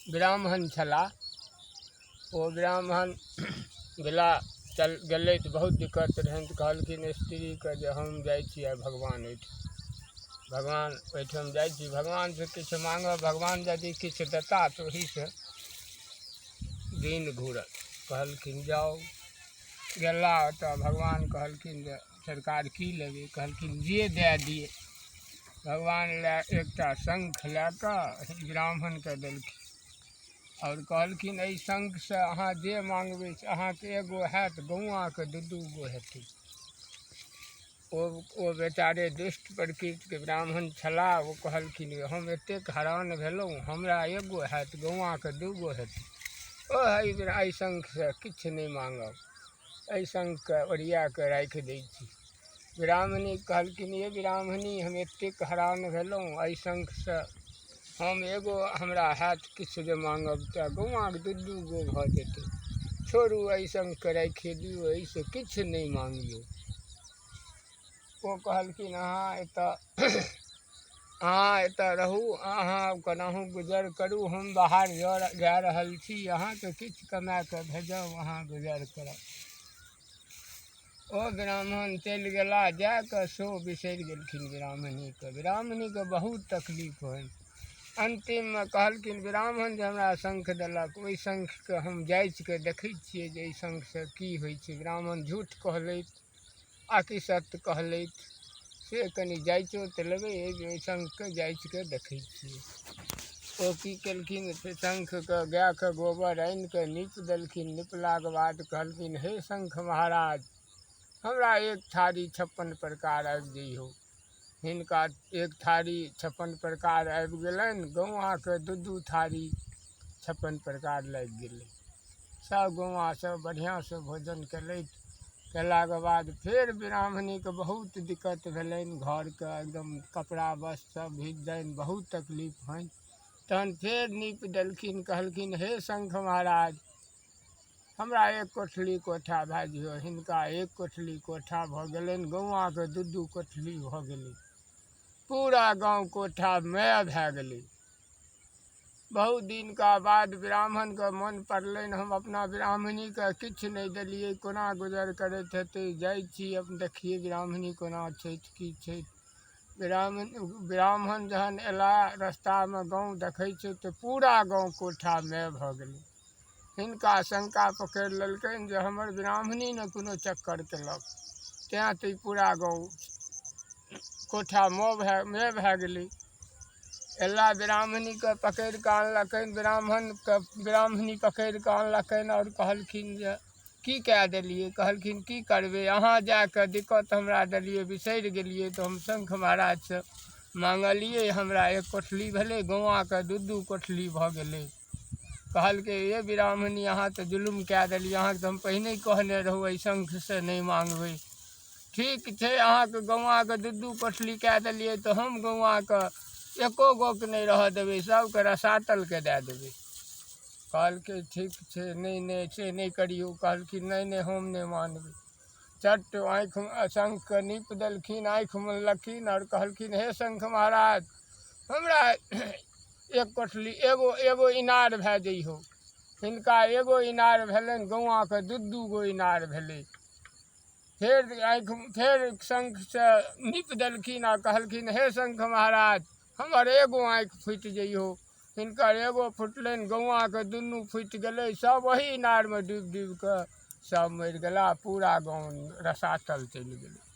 ब्राह्मण छला। ओ ब्राह्मण गेला चल गेलै तऽ बहुत दिक्कत रहनि तऽ कहलखिन स्त्रीके जे हम जाइ छी आइ भगवान ओहिठाम जाइ छी, भगवानसँ किछु माँगब, भगवान यदि किछु देता तऽ ओहीसँ दिन घूरत। कहलखिन जाउ। गेला ओतऽ भगवान कहलखिन जे सरकार की लेबै? कहलखिन जे दए दिए। भगवान एकटा शंख लए कऽ ब्राह्मणके देलखिन और कहलखिन एहि शंखसँ अहाँ जे मांगबै से अहाँके एगो हैत, गौआँके दू गो हेतै। ओ बेचारे दुष्ट प्रकृतिके ब्राह्मण छलाह। ओ कहलखिन हम एतेक हैरान भेलहुँ, हमरा एगो हैत, गौआँके दू गो हेतै। एहि शंखसँ किछु नहि मांगब, एहि शंखके ओरिया कऽ राखि दै छी। ब्राह्मणी कहलखिन ये ब्राह्मणी, हम एतेक हैरान भेलहुँ, एहि शंखसँ हम एगो हमरा हैत किछु जे मांगब तऽ गौआँके दू गो भऽ जेतै। छोड़ू, एहि शंखके राखि दियौ, एहिसँ किछु नहि मांगियौ। ओ कहलखिन अहाँ एतऽ रहू, अहाँ केनाहु गुजर करू, हम बाहर जा रहल छी, अहाँके किछु कमा कऽ भेजब, अहाँ गुजर करब। ओ ब्राह्मण चलि गेला, जा कऽ सो बिसरि गेलखिन ब्राह्मणीके बहुत तकलीफ होइ। अन्तिममे कहलखिन ब्राह्मण जे हमरा शंख देलक, ओहि शंखके हम जाँचि कऽ देखै छियै जे एहि शंखसँ की होइ छै। ब्राह्मण झूठ कहलथि आ कि सत्य कहलथि से कनि जाँचो तऽ लेबै, ओहि शंखके जाँचि कऽ देखै छियै। ओ की केलखिन, शंखके गायके गोबर आनि कऽ नीप देलखिन। निपलाके बाद कहलखिन हे शंख महाराज, हमरा एक थारी 56 प्रकार आबि जइहो। हिनका एक थारी 56 प्रकार आबि गेलनि, गौआँके दू थारी 56 प्रकार लागि गेलै। सब गौआँ सब बढ़िआँसँ भोजन केलाके बाद फेर ब्राह्मणीके बहुत दिक्कत भेलनि, घरके एकदम कपड़ा वस्त्र सब भीज जानि, बहुत तकलीफ होइन। तहन फेर नीप देलखिन, कहलखिन हे शंख महाराज, हमरा एक कोठली कोठा भए दियौ। हिनका एक कोठली कोठा भऽ गेलनि, गौआँके दू कोठली भऽ गेलै। पूरा गाँव कोठामय भए गेलै। बहुत दिनका बाद ब्राह्मणके मन पड़लनि, हम अपना ब्राह्मणीके किछु नहि देलियै, कोना गुजर करैत हेतै। जाइ छी अब देखिए ब्राह्मणी कोना छथि की छथि। ब्राह्मण जहन अयला, रस्तामे गाँव देखै छै तऽ पूरा गाँव कोठामय भऽ गेलै। हिनका शंका पकड़ि लेलकनि जे हमर ब्राह्मणी ने कोनो चक्कर केलक, तेँ तऽ पूरा गाँव कोठामय भए गेलै। अयला ब्राह्मणीके पकड़ि कऽ आनलकनि, ब्राह्मणी पकड़ि कऽ आनलकनि और कहलखिन जे की कए देलियै? कहलखिन की करबै, अहाँ जा कऽ दिक्कत हमरा देलियै, बिसरि गेलियै तऽ हम शंख महाराजसँ माँगलियै, हमरा एक कोठली भेलै, गौआँके दू कोठली भऽ गेलै। कहलकै ये ब्राह्मणी, अहाँ तऽ जुलुम कए देलियै, अहाँके तऽ हम पहिने कहने रहू एहि शंखसँ नहि मांगबै। ठीक छै, अहाँके गौआँके दू कोठली कए देलियै तऽ हम गौआँके एको गोके नहीं रह देबै, सबके रसातलके दए देबै। कहलकै ठीक छै, नहीं से नहीं करियौ। कहलखिन नहीं हम नहीं मानबै। चट आँखिमे शंखके नीप देलखिन, आँखि मुनलखिन और कहलखिन हे शंख महाराज, हमरा एक कोठली एगो इनार भए जइहो। हिनका एगो इनार भेलनि, गौआँके दू गो इनार भेलै। फेर शंखसँ नीप देलखिन आ कहलखिन हे शंख महाराज, हमर एगो आँखि फुटि जइहो। हिनकर एगो फुटलनि, गौआँके दुनू फुटि गेलै। सब वही इनारमे डूबि कऽ सब मरि गेला, पूरा गाँव रसातल चलि गेलै।